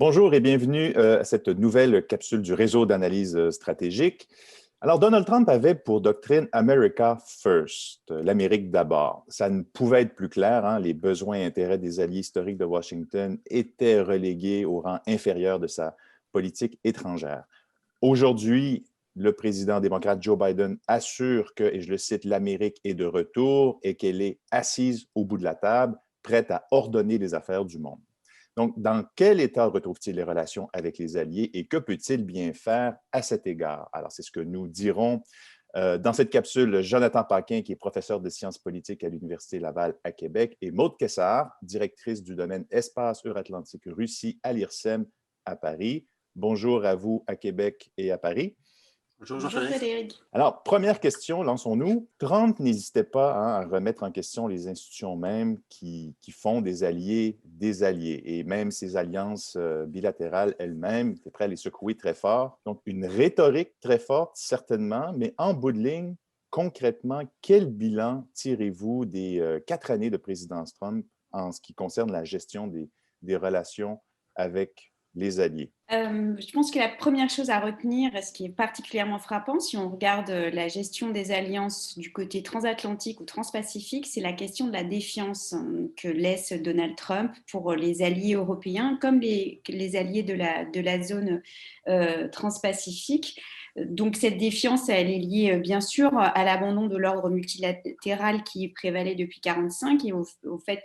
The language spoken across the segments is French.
Bonjour et bienvenue à cette nouvelle capsule du réseau d'analyse stratégique. Alors, Donald Trump avait pour doctrine America First, l'Amérique d'abord. Ça ne pouvait être plus clair, hein? Les besoins et intérêts des alliés historiques de Washington étaient relégués au rang inférieur de sa politique étrangère. Aujourd'hui, le président démocrate Joe Biden assure que, et je le cite, l'Amérique est de retour et qu'elle est assise au bout de la table, prête à ordonner les affaires du monde. Donc, dans quel état retrouve-t-il les relations avec les alliés et que peut-il bien faire à cet égard? Alors, c'est ce que nous dirons dans cette capsule. Jonathan Paquin, qui est professeur de sciences politiques à l'Université Laval à Québec, et Maude Kessar, directrice du domaine Espace Euro-Atlantique Russie à l'IRSEM à Paris. Bonjour à vous à Québec et à Paris. Bonjour Jean-Frédéric. Alors, première question, lançons-nous. Trump n'hésitait pas à remettre en question les institutions mêmes qui font des alliés, et même ces alliances bilatérales elles-mêmes, il était prêt à les secouer très fort. Donc, une rhétorique très forte, certainement, mais en bout de ligne, concrètement, quel bilan tirez-vous des 4 années de présidence Trump en ce qui concerne la gestion des relations avec les alliés? Je pense que la première chose à retenir, ce qui est particulièrement frappant, si on regarde la gestion des alliances du côté transatlantique ou transpacifique, c'est la question de la défiance que laisse Donald Trump pour les alliés européens comme les alliés de la zone transpacifique. Donc cette défiance, elle est liée bien sûr à l'abandon de l'ordre multilatéral qui prévalait depuis 1945 et au fait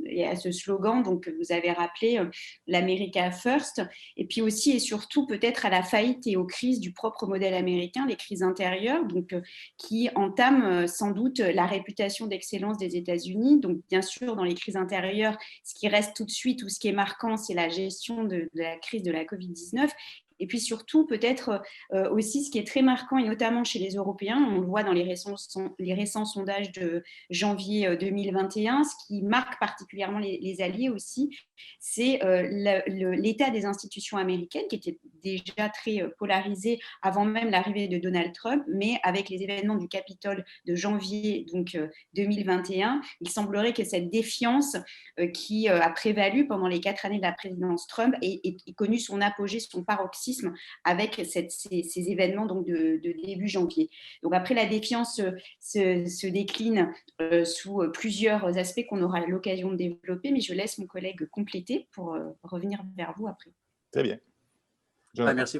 et à ce slogan donc, que vous avez rappelé, l'America First, et puis aussi et surtout peut-être à la faillite et aux crises du propre modèle américain, les crises intérieures, donc, qui entament sans doute la réputation d'excellence des États-Unis. Donc bien sûr, dans les crises intérieures, ce qui reste tout de suite ou ce qui est marquant, c'est la gestion de la crise de la Covid-19. Et puis surtout, peut-être aussi ce qui est très marquant, et notamment chez les Européens, on le voit dans les récents sondages de janvier 2021, ce qui marque particulièrement les alliés aussi, c'est l'état des institutions américaines qui était déjà très polarisé avant même l'arrivée de Donald Trump, mais avec les événements du Capitole de janvier donc, 2021, il semblerait que cette défiance qui a prévalu pendant les 4 années de la présidence Trump ait connu son apogée, son paroxysme avec ces événements donc, de début janvier. Donc après, la défiance se décline sous plusieurs aspects qu'on aura l'occasion de développer, mais je laisse mon collègue compléter pour revenir vers vous après. Très bien. Merci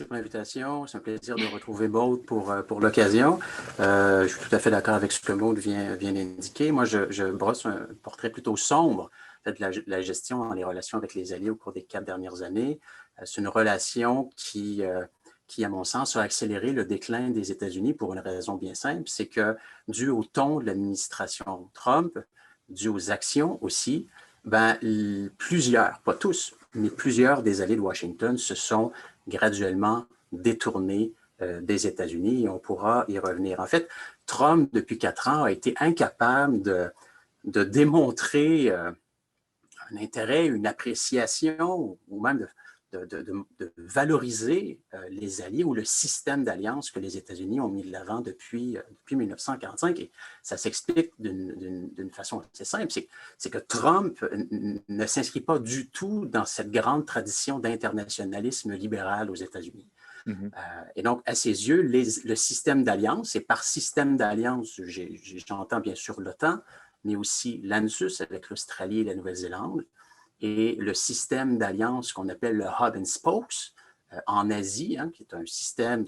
pour l'invitation. C'est un plaisir de retrouver Maude pour l'occasion. Je suis tout à fait d'accord avec ce que Maude vient d'indiquer. Moi, je brosse un portrait plutôt sombre de la gestion dans les relations avec les alliés au cours des 4 dernières années. C'est une relation qui, à mon sens, a accéléré le déclin des États-Unis pour une raison bien simple, c'est que, dû au ton de l'administration Trump, dû aux actions aussi, plusieurs, pas tous, mais plusieurs des alliés de Washington se sont graduellement détournés des États-Unis et on pourra y revenir. En fait, Trump, depuis 4 ans, a été incapable de démontrer un intérêt, une appréciation ou même de valoriser les alliés ou le système d'alliance que les États-Unis ont mis de l'avant depuis 1945. Et ça s'explique d'une façon assez simple. C'est que Trump ne s'inscrit pas du tout dans cette grande tradition d'internationalisme libéral aux États-Unis. Mm-hmm. Et donc, à ses yeux, le système d'alliance, et par système d'alliance, j'entends bien sûr l'OTAN, mais aussi l'ANZUS avec l'Australie et la Nouvelle-Zélande, et le système d'alliance qu'on appelle le Hub and Spokes en Asie, qui est un système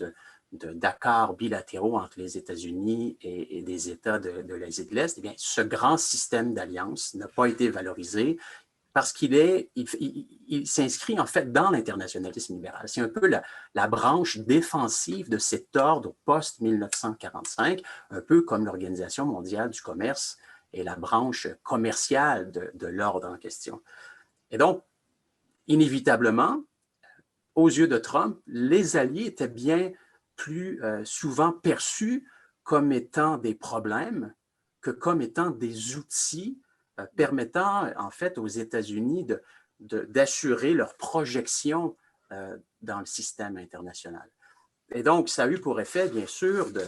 d'accords bilatéraux entre les États-Unis et des États de l'Asie de l'Est, eh bien, ce grand système d'alliance n'a pas été valorisé parce qu'il s'inscrit en fait dans l'internationalisme libéral. C'est un peu la branche défensive de cet ordre post-1945, un peu comme l'Organisation mondiale du commerce et la branche commerciale de l'ordre en question. Et donc, inévitablement, aux yeux de Trump, les alliés étaient bien plus souvent perçus comme étant des problèmes que comme étant des outils permettant, en fait, aux États-Unis d'assurer leur projection dans le système international. Et donc, ça a eu pour effet, bien sûr, de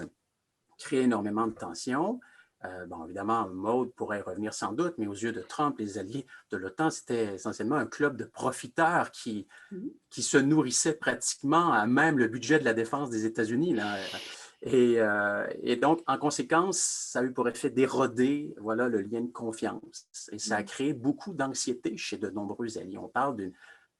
créer énormément de tensions Bon, évidemment, Maud pourrait revenir sans doute, mais aux yeux de Trump, les alliés de l'OTAN, c'était essentiellement un club de profiteurs qui se nourrissait pratiquement à même le budget de la défense des États-Unis, là. Et donc, en conséquence, ça a eu pour effet d'éroder, voilà, le lien de confiance. Et ça a créé beaucoup d'anxiété chez de nombreux alliés. On parle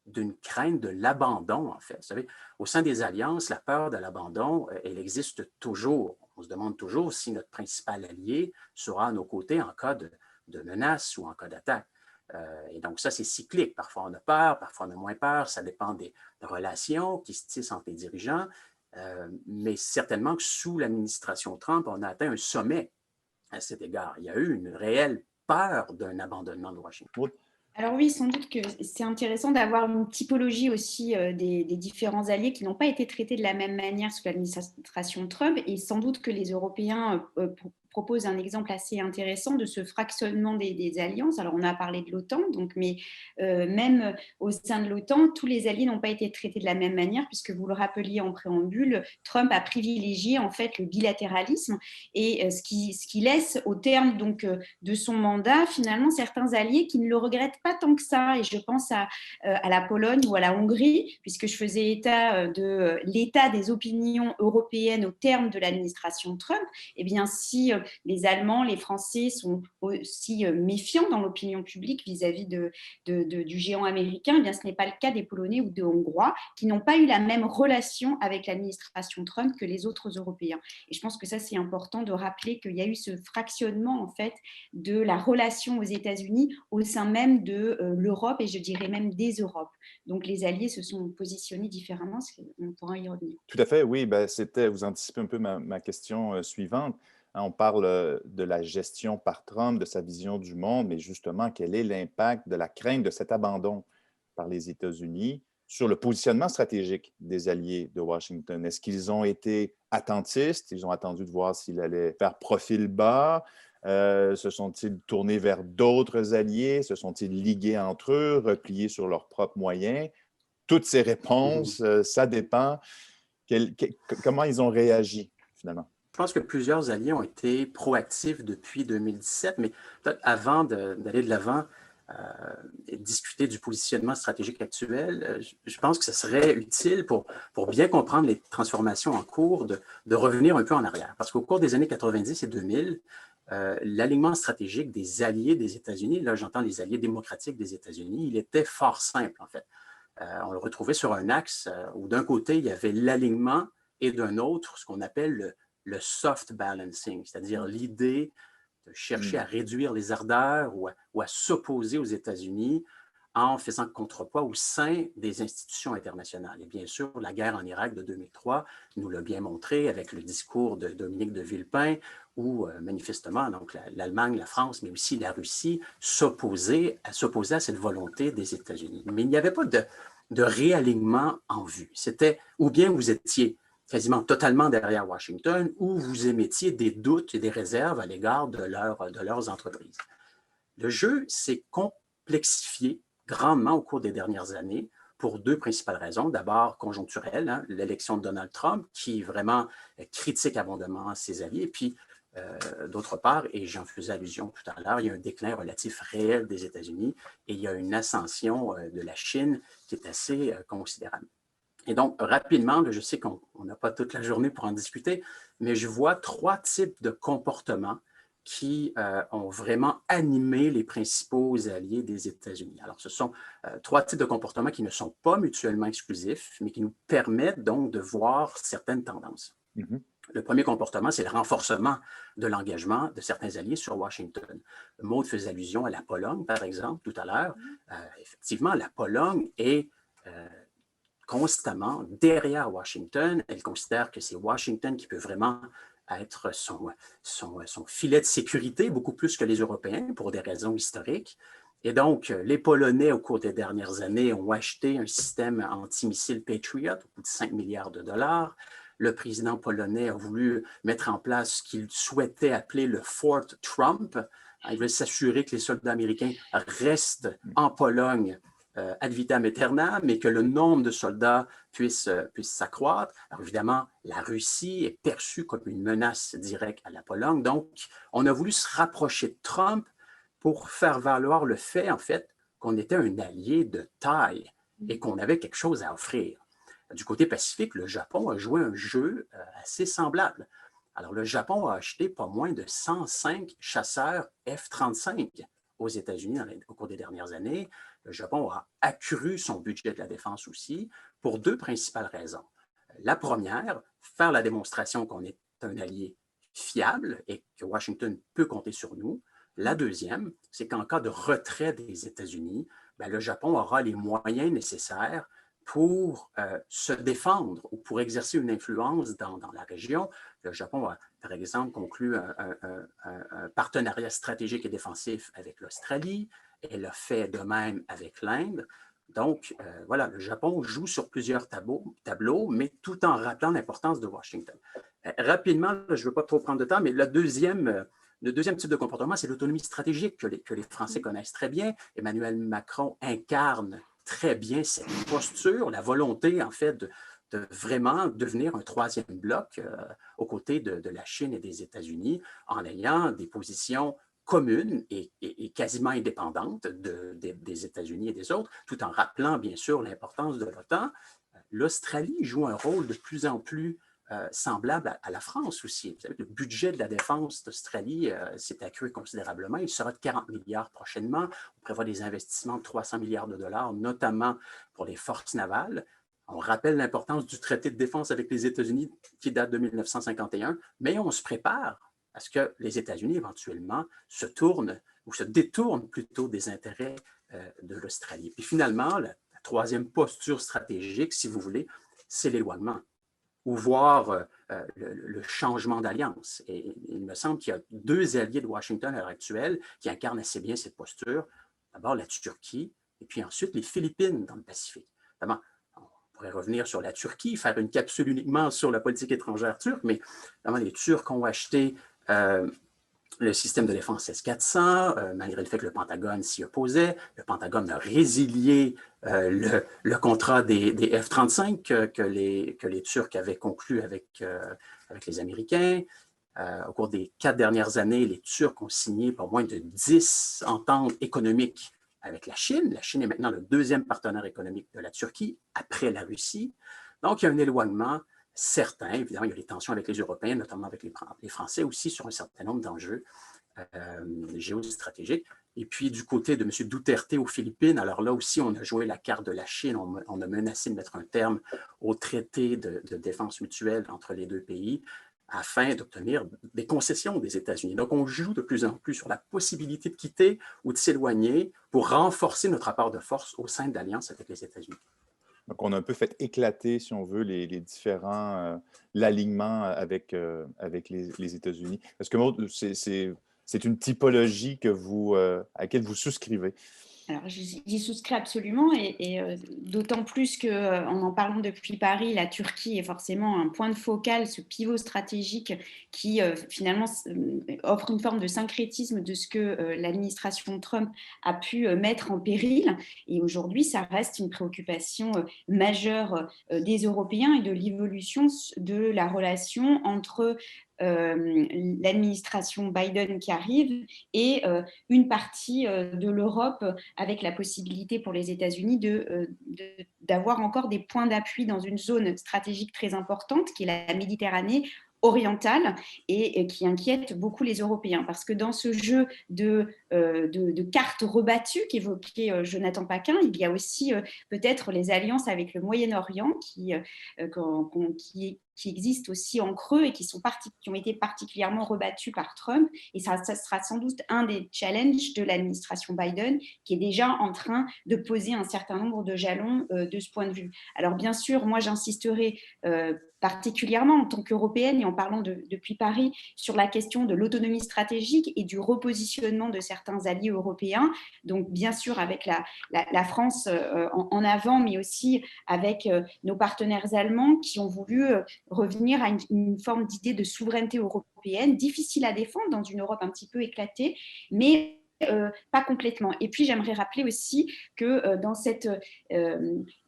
d'une crainte de l'abandon, en fait. Vous savez, au sein des alliances, la peur de l'abandon, elle existe toujours. On se demande toujours si notre principal allié sera à nos côtés en cas de menace ou en cas d'attaque. Et donc, ça, c'est cyclique. Parfois, on a peur, parfois, on a moins peur. Ça dépend des relations qui se tissent entre les dirigeants. Mais certainement que sous l'administration Trump, on a atteint un sommet à cet égard. Il y a eu une réelle peur d'un abandonnement de Washington. Alors oui, sans doute que c'est intéressant d'avoir une typologie aussi des différents alliés qui n'ont pas été traités de la même manière sous l'administration Trump, et sans doute que les Européens proposent un exemple assez intéressant de ce fractionnement des alliances. Alors on a parlé de l'OTAN, mais même au sein de l'OTAN, tous les alliés n'ont pas été traités de la même manière, puisque vous le rappeliez en préambule, Trump a privilégié en fait le bilatéralisme, et ce qui laisse au terme donc de son mandat finalement certains alliés qui ne le regrettent pas tant que ça. Et je pense à la Pologne ou à la Hongrie, puisque je faisais état de l'état des opinions européennes au terme de l'administration Trump. Eh bien, si les Allemands, les Français sont aussi méfiants dans l'opinion publique vis-à-vis du géant américain, eh bien, ce n'est pas le cas des Polonais ou des Hongrois qui n'ont pas eu la même relation avec l'administration Trump que les autres Européens. Et je pense que ça, c'est important de rappeler qu'il y a eu ce fractionnement en fait de la relation aux États-Unis au sein même de l'Europe, et je dirais même des Europes. Donc les alliés se sont positionnés différemment, on pourra y revenir. Tout à fait, oui. Ben, vous anticipez un peu ma question suivante. On parle de la gestion par Trump, de sa vision du monde, mais justement, quel est l'impact de la crainte de cet abandon par les États-Unis sur le positionnement stratégique des alliés de Washington? Est-ce qu'ils ont été attentistes? Ils ont attendu de voir s'il allait faire profil bas? Se sont-ils tournés vers d'autres alliés? Se sont-ils ligués entre eux, repliés sur leurs propres moyens? Toutes ces réponses, ça dépend. Comment ils ont réagi, finalement? Je pense que plusieurs alliés ont été proactifs depuis 2017, mais peut-être avant d'aller de l'avant et de discuter du positionnement stratégique actuel, je pense que ce serait utile pour bien comprendre les transformations en cours de revenir un peu en arrière. Parce qu'au cours des années 90 et 2000, l'alignement stratégique des alliés des États-Unis, là j'entends les alliés démocratiques des États-Unis, il était fort simple en fait. On le retrouvait sur un axe où d'un côté il y avait l'alignement et d'un autre ce qu'on appelle le soft balancing, c'est-à-dire l'idée de chercher à réduire les ardeurs ou à s'opposer aux États-Unis en faisant contrepoids au sein des institutions internationales. Et bien sûr, la guerre en Irak de 2003 nous l'a bien montré avec le discours de Dominique de Villepin où manifestement donc l'Allemagne, la France, mais aussi la Russie s'opposaient à cette volonté des États-Unis. Mais il n'y avait pas de réalignement en vue. C'était ou bien vous étiez quasiment totalement derrière Washington, où vous émettiez des doutes et des réserves à l'égard de leurs entreprises. Le jeu s'est complexifié grandement au cours des dernières années pour deux principales raisons. D'abord, conjoncturelle, hein, l'élection de Donald Trump, qui vraiment critique abondamment ses alliés, et puis d'autre part, et j'en faisais allusion tout à l'heure, il y a un déclin relatif réel des États-Unis et il y a une ascension de la Chine qui est assez considérable. Et donc, rapidement, je sais qu'on n'a pas toute la journée pour en discuter, mais je vois trois types de comportements qui ont vraiment animé les principaux alliés des États-Unis. Alors, ce sont trois types de comportements qui ne sont pas mutuellement exclusifs, mais qui nous permettent donc de voir certaines tendances. Le premier comportement, c'est le renforcement de l'engagement de certains alliés sur Washington. Maud faisait allusion à la Pologne, par exemple, tout à l'heure. Effectivement, la Pologne est constamment derrière Washington. Elle considère que c'est Washington qui peut vraiment être son filet de sécurité, beaucoup plus que les Européens, pour des raisons historiques. Et donc, les Polonais, au cours des dernières années, ont acheté un système antimissile Patriot au coût de 5 milliards de dollars. Le président polonais a voulu mettre en place ce qu'il souhaitait appeler le Fort Trump. Il veut s'assurer que les soldats américains restent en Pologne ad vitam aeternam, mais que le nombre de soldats puisse s'accroître. Alors évidemment, la Russie est perçue comme une menace directe à la Pologne. Donc, on a voulu se rapprocher de Trump pour faire valoir le fait, en fait, qu'on était un allié de taille et qu'on avait quelque chose à offrir. Du côté Pacifique, le Japon a joué un jeu assez semblable. Alors, le Japon a acheté pas moins de 105 chasseurs F-35 aux États-Unis au cours des dernières années. Le Japon a accru son budget de la défense aussi pour deux principales raisons. La première, faire la démonstration qu'on est un allié fiable et que Washington peut compter sur nous. La deuxième, c'est qu'en cas de retrait des États-Unis, le Japon aura les moyens nécessaires pour se défendre ou pour exercer une influence dans la région. Le Japon a, par exemple, conclu un partenariat stratégique et défensif avec l'Australie. Elle a fait de même avec l'Inde. Donc, voilà, le Japon joue sur plusieurs tableaux, mais tout en rappelant l'importance de Washington. Rapidement, je ne veux pas trop prendre de temps, mais le deuxième type de comportement, c'est l'autonomie stratégique que les Français connaissent très bien. Emmanuel Macron incarne très bien cette posture, la volonté, en fait, de vraiment devenir un troisième bloc aux côtés de la Chine et des États-Unis en ayant des positions communes et quasiment indépendantes des États-Unis et des autres, tout en rappelant, bien sûr, l'importance de l'OTAN. L'Australie joue un rôle de plus en plus semblable à la France aussi. Vous savez, le budget de la défense d'Australie s'est accru considérablement. Il sera de 40 milliards prochainement. On prévoit des investissements de 300 milliards de dollars, notamment pour les forces navales. On rappelle l'importance du traité de défense avec les États-Unis qui date de 1951, mais on se prépare à ce que les États-Unis, éventuellement, se tournent ou se détournent plutôt des intérêts de l'Australie. Puis finalement, la troisième posture stratégique, si vous voulez, c'est l'éloignement ou voir le changement d'alliance. Et il me semble qu'il y a deux alliés de Washington à l'heure actuelle qui incarnent assez bien cette posture. D'abord, la Turquie, et puis ensuite les Philippines dans le Pacifique. Notamment, on pourrait revenir sur la Turquie, faire une capsule uniquement sur la politique étrangère turque, mais notamment les Turcs ont acheté le système de défense S-400, malgré le fait que le Pentagone s'y opposait. Le Pentagone a résilié le contrat des F-35 que les Turcs avaient conclu avec les Américains. Au cours des 4 dernières années, les Turcs ont signé pas moins de 10 ententes économiques avec la Chine. La Chine est maintenant le deuxième partenaire économique de la Turquie, après la Russie. Donc, il y a un éloignement certain. Évidemment, il y a les tensions avec les Européens, notamment avec les Français aussi, sur un certain nombre d'enjeux géostratégiques. Et puis, du côté de M. Duterte aux Philippines, alors là aussi, on a joué la carte de la Chine. On a menacé de mettre un terme au traité de défense mutuelle entre les deux pays afin d'obtenir des concessions des États-Unis. Donc, on joue de plus en plus sur la possibilité de quitter ou de s'éloigner pour renforcer notre rapport de force au sein de l'Alliance avec les États-Unis. Donc, on a un peu fait éclater, si on veut, les différents l'alignement avec les États-Unis. Est-ce que c'est une typologie à laquelle vous souscrivez? Alors, j'y souscris absolument et d'autant plus qu'en en parlant depuis Paris, la Turquie est forcément un point de focal, ce pivot stratégique qui finalement offre une forme de syncrétisme de ce que l'administration Trump a pu mettre en péril. Et aujourd'hui, ça reste une préoccupation majeure des Européens et de l'évolution de la relation entre l'administration Biden qui arrive et une partie de l'Europe avec la possibilité pour les États-Unis d'avoir encore des points d'appui dans une zone stratégique très importante qui est la Méditerranée orientale et qui inquiète beaucoup les Européens parce que dans ce jeu de cartes rebattues qu'évoquait Jonathan Paquin, il y a aussi peut-être les alliances avec le Moyen-Orient qui existent aussi en creux et qui ont été particulièrement rebattus par Trump. Et ça sera sans doute un des challenges de l'administration Biden qui est déjà en train de poser un certain nombre de jalons de ce point de vue. Alors bien sûr, moi j'insisterai particulièrement en tant qu'Européenne et en parlant depuis Paris sur la question de l'autonomie stratégique et du repositionnement de certains alliés européens. Donc bien sûr avec la France en avant, mais aussi avec nos partenaires allemands qui ont voulu revenir à une forme d'idée de souveraineté européenne, difficile à défendre dans une Europe un petit peu éclatée, mais pas complètement. Et puis, j'aimerais rappeler aussi que dans cette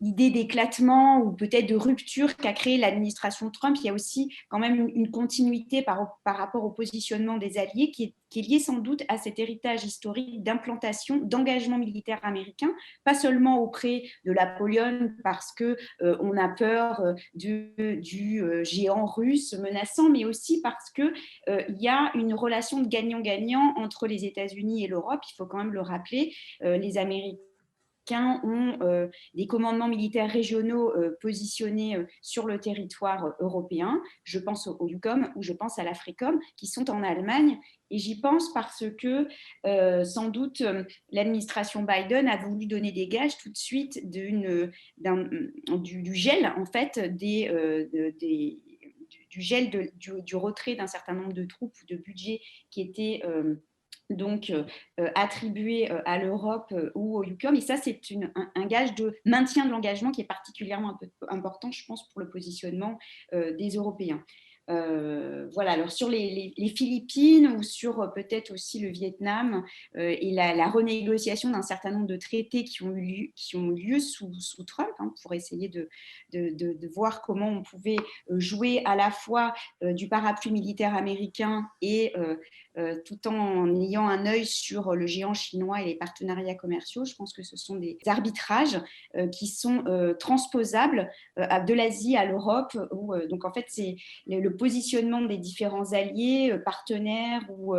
idée d'éclatement ou peut-être de rupture qu'a créée l'administration Trump, il y a aussi quand même une continuité par rapport au positionnement des alliés qui est lié sans doute à cet héritage historique d'implantation, d'engagement militaire américain, pas seulement auprès de la Pologne parce qu'on a peur du géant russe menaçant, mais aussi parce qu'il y a une relation de gagnant-gagnant entre les États-Unis et l'Europe. Il faut quand même le rappeler, les Américains ont des commandements militaires régionaux positionnés sur le territoire européen. Je pense au EUCOM ou je pense à l'AFRICOM qui sont en Allemagne. Et j'y pense parce que sans doute l'administration Biden a voulu donner des gages tout de suite du gel en fait du gel du retrait d'un certain nombre de troupes ou de budgets qui étaient donc attribué à l'Europe ou au EUCOM. Et ça, c'est un gage de maintien de l'engagement qui est particulièrement important, je pense, pour le positionnement des Européens. Voilà, alors sur les Philippines ou sur peut-être aussi le Vietnam et la renégociation d'un certain nombre de traités qui ont eu lieu sous Trump, pour essayer de voir comment on pouvait jouer à la fois du parapluie militaire américain et tout en ayant un œil sur le géant chinois et les partenariats commerciaux. Je pense que ce sont des arbitrages qui sont transposables de l'Asie à l'Europe. Donc en fait, c'est le positionnement des différents alliés, partenaires ou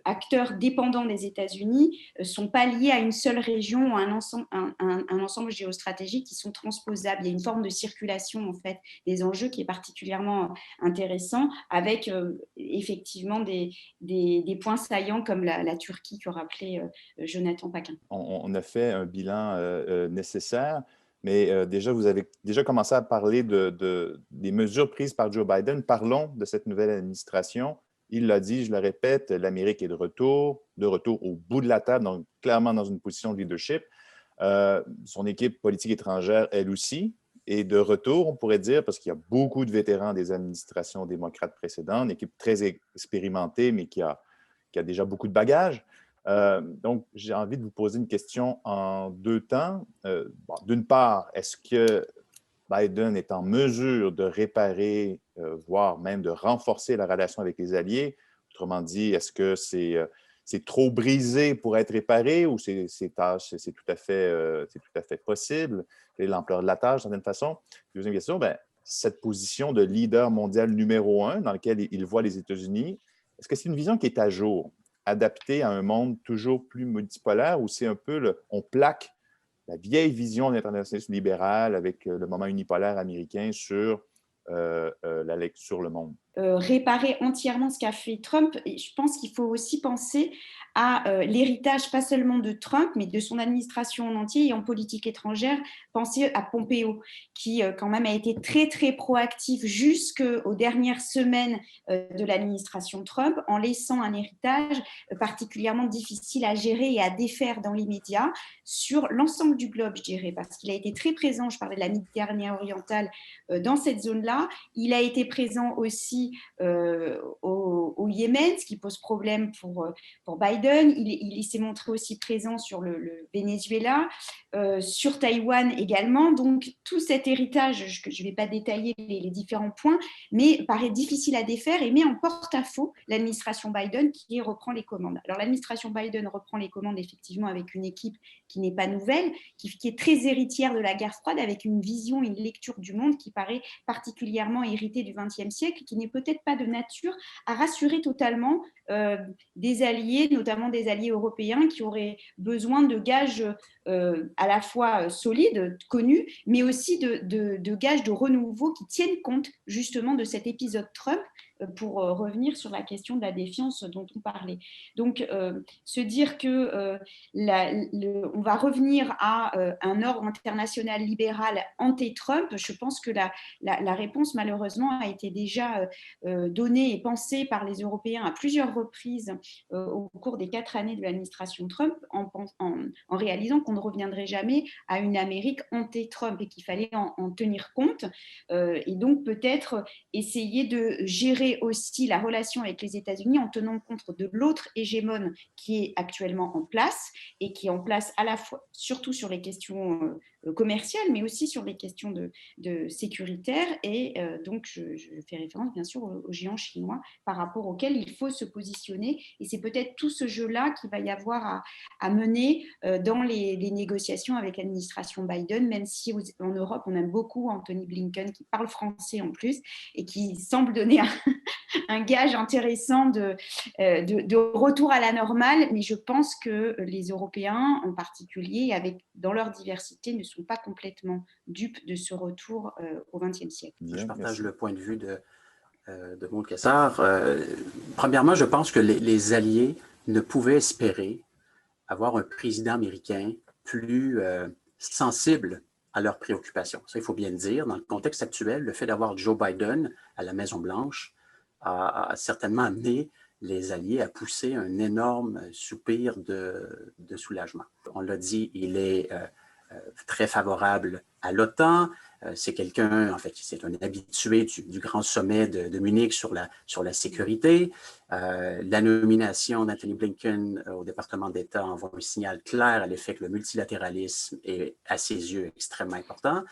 acteurs dépendants des États-Unis ne sont pas liés à une seule région ou à un ensemble géostratégique qui sont transposables. Il y a une forme de circulation en fait, des enjeux qui est particulièrement intéressant avec effectivement des points saillants comme la Turquie que rappelait Jonathan Paquin. On a fait un bilan nécessaire. Mais déjà, vous avez déjà commencé à parler des mesures prises par Joe Biden. Parlons de cette nouvelle administration. Il l'a dit, je le répète, l'Amérique est de retour au bout de la table, donc clairement dans une position de leadership. Son équipe politique étrangère, elle aussi, est de retour, on pourrait dire, parce qu'il y a beaucoup de vétérans des administrations démocrates précédentes, une équipe très expérimentée, mais qui a déjà beaucoup de bagages. Donc, j'ai envie de vous poser une question en deux temps. D'une part, est-ce que Biden est en mesure de réparer, voire même de renforcer la relation avec les alliés? Autrement dit, est-ce que c'est trop brisé pour être réparé ou c'est tout à fait possible? Quelle est l'ampleur de la tâche, d'une certaine façon? Deuxième question, cette position de leader mondial numéro 1 dans laquelle il voit les États-Unis, est-ce que c'est une vision qui est à jour, adaptée à un monde toujours plus multipolaire ou c'est un peu, on plaque la vieille vision de l'internationalisme libéral avec le moment unipolaire américain sur le monde? Réparer entièrement ce qu'a fait Trump. Et je pense qu'il faut aussi penser à l'héritage, pas seulement de Trump, mais de son administration en entier et en politique étrangère. Pensez à Pompeo, qui quand même a été très, très proactif jusqu'aux dernières semaines de l'administration Trump, en laissant un héritage particulièrement difficile à gérer et à défaire dans l'immédiat sur l'ensemble du globe, je dirais, parce qu'il a été très présent, je parlais de la Méditerranée orientale, dans cette zone-là. Il a été présent aussi au Yémen, ce qui pose problème pour Biden. Il s'est montré aussi présent sur le Venezuela, sur Taïwan également. Donc, tout cet héritage, je ne vais pas détailler les différents points, mais paraît difficile à défaire et met en porte-à-faux l'administration Biden qui reprend les commandes. Alors, l'administration Biden reprend les commandes effectivement avec une équipe qui n'est pas nouvelle, qui est très héritière de la guerre froide, avec une vision, une lecture du monde qui paraît particulièrement héritée du XXe siècle, qui n'est peut-être pas de nature à rassurer totalement des alliés, notamment des alliés européens qui auraient besoin de gages à la fois solides, connus, mais aussi de gages de renouveau qui tiennent compte justement de cet épisode Trump pour revenir sur la question de la défiance dont on parlait. Donc, se dire que on va revenir à un ordre international libéral anti-Trump, je pense que la réponse, malheureusement, a été déjà donnée et pensée par les Européens à plusieurs reprises au cours des 4 années de l'administration Trump, en réalisant qu'on qu'on ne reviendrait jamais à une Amérique anti-Trump et qu'il fallait en tenir compte. Et donc peut-être essayer de gérer aussi la relation avec les États-Unis en tenant compte de l'autre hégémone qui est actuellement en place et qui est en place à la fois, surtout sur les questions commerciales, mais aussi sur les questions de sécuritaires. Et donc, je fais référence bien sûr aux géants chinois par rapport auxquels il faut se positionner. Et c'est peut-être tout ce jeu-là qu'il va y avoir à mener dans les négociations avec l'administration Biden, même si en Europe, on aime beaucoup Anthony Blinken qui parle français en plus et qui semble donner un gage intéressant de retour à la normale. Mais je pense que les Européens en particulier, dans leur diversité, ne sont pas complètement dupes de ce retour au XXe siècle. Bien, je partage le point de vue de Maud Cassar. Premièrement, je pense que les Alliés ne pouvaient espérer avoir un président américain plus sensible à leurs préoccupations. Ça, il faut bien le dire. Dans le contexte actuel, le fait d'avoir Joe Biden à la Maison-Blanche a certainement amené les Alliés à pousser un énorme soupir de soulagement. On l'a dit, il est très favorable à l'OTAN. C'est quelqu'un, en fait, c'est un habitué du grand sommet de Munich sur la sécurité. La nomination d'Anthony Blinken au département d'État envoie un signal clair à l'effet que le multilatéralisme est, à ses yeux, extrêmement important.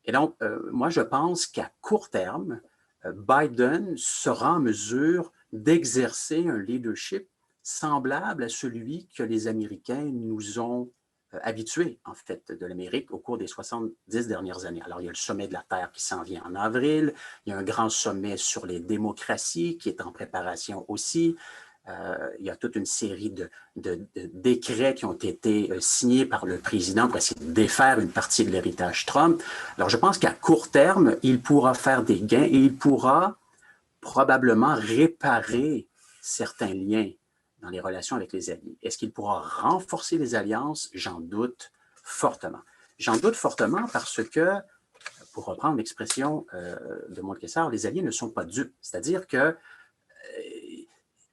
Et donc, moi, je pense qu'à court terme, Biden sera en mesure d'exercer un leadership semblable à celui que les Américains nous ont habitués, en fait, de l'Amérique au cours des 70 dernières années. Alors, il y a le sommet de la Terre qui s'en vient en avril, il y a un grand sommet sur les démocraties qui est en préparation aussi. Il y a toute une série de décrets qui ont été signés par le président pour essayer de défaire une partie de l'héritage Trump. Alors, je pense qu'à court terme, il pourra faire des gains et il pourra probablement réparer certains liens dans les relations avec les alliés. Est-ce qu'il pourra renforcer les alliances? J'en doute fortement. J'en doute fortement parce que, pour reprendre l'expression de Maud Cassar, les alliés ne sont pas dupes. C'est-à-dire que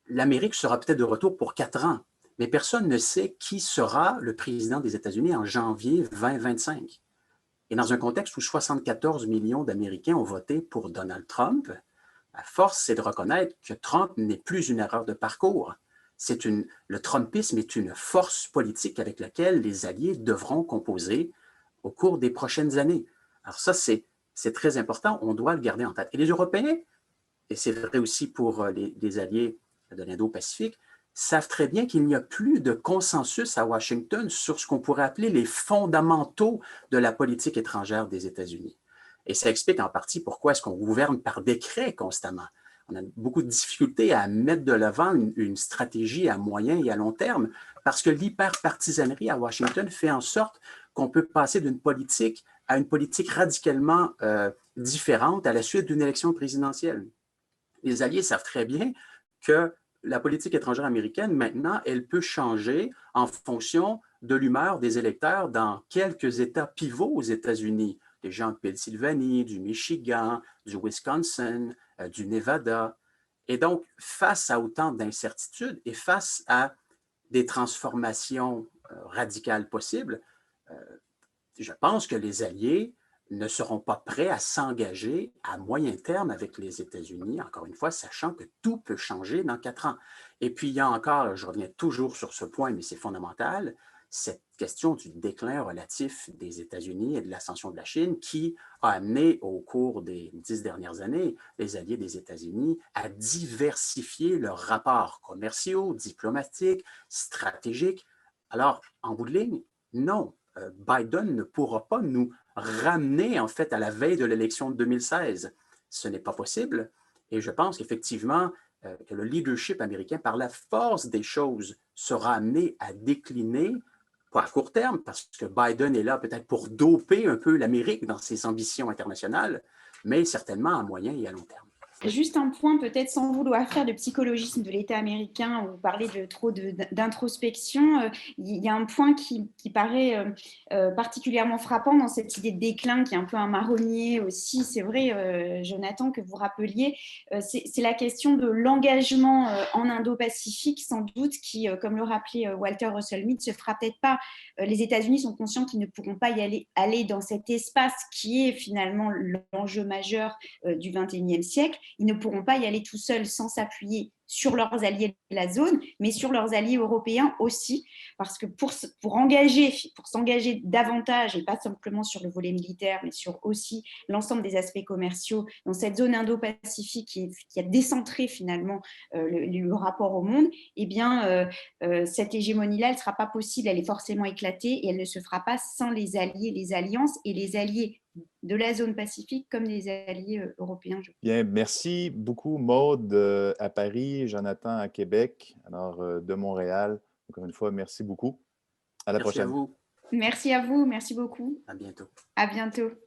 l'Amérique sera peut-être de retour pour 4 ans, mais personne ne sait qui sera le président des États-Unis en janvier 2025. Et dans un contexte où 74 millions d'Américains ont voté pour Donald Trump, la force, c'est de reconnaître que Trump n'est plus une erreur de parcours. Le Trumpisme est une force politique avec laquelle les alliés devront composer au cours des prochaines années. Alors ça, c'est très important, on doit le garder en tête. Et les Européens, et c'est vrai aussi pour les alliés de l'Indo-Pacifique, savent très bien qu'il n'y a plus de consensus à Washington sur ce qu'on pourrait appeler les fondamentaux de la politique étrangère des États-Unis. Et ça explique en partie pourquoi est-ce qu'on gouverne par décret constamment. On a beaucoup de difficultés à mettre de l'avant une stratégie à moyen et à long terme parce que l'hyperpartisanerie à Washington fait en sorte qu'on peut passer d'une politique à une politique radicalement différente à la suite d'une élection présidentielle. Les alliés savent très bien que la politique étrangère américaine, maintenant, elle peut changer en fonction de l'humeur des électeurs dans quelques États pivots aux États-Unis. Des gens de Pennsylvanie, du Michigan, du Wisconsin, du Nevada. Et donc, face à autant d'incertitudes et face à des transformations radicales possibles, je pense que les alliés ne seront pas prêts à s'engager à moyen terme avec les États-Unis, encore une fois, sachant que tout peut changer dans 4 ans. Et puis, il y a encore, je reviens toujours sur ce point, mais c'est fondamental, cette question du déclin relatif des États-Unis et de l'ascension de la Chine qui a amené au cours des 10 dernières années les alliés des États-Unis à diversifier leurs rapports commerciaux, diplomatiques, stratégiques. Alors, en bout de ligne, non, Biden ne pourra pas nous ramener en fait à la veille de l'élection de 2016. Ce n'est pas possible et je pense qu'effectivement que le leadership américain, par la force des choses, sera amené à décliner, pas à court terme, parce que Biden est là peut-être pour doper un peu l'Amérique dans ses ambitions internationales, mais certainement à moyen et à long terme. Juste un point, peut-être sans vouloir faire de psychologisme de l'État américain ou parler de trop d'introspection, il y a un point qui paraît particulièrement frappant dans cette idée de déclin, qui est un peu un marronnier aussi, c'est vrai, Jonathan, que vous rappeliez, c'est la question de l'engagement en Indo-Pacifique, sans doute, qui, comme le rappelait Walter Russell Mead, se fera peut-être pas. Les États-Unis sont conscients qu'ils ne pourront pas y aller dans cet espace qui est finalement l'enjeu majeur du XXIe siècle. Ils ne pourront pas y aller tout seuls sans s'appuyer sur leurs alliés de la zone, mais sur leurs alliés européens aussi, parce que pour s'engager davantage, et pas simplement sur le volet militaire, mais sur aussi l'ensemble des aspects commerciaux, dans cette zone Indo-Pacifique qui a décentré finalement le rapport au monde, eh bien, cette hégémonie-là, elle ne sera pas possible, elle est forcément éclatée, et elle ne se fera pas sans les alliés, les alliances, et les alliés de la zone Pacifique comme des alliés européens. Bien, merci beaucoup, Maude, à Paris, Jonathan à Québec, alors de Montréal. Encore une fois, merci beaucoup. À la prochaine. Merci à vous. Merci à vous, merci beaucoup. À bientôt. À bientôt.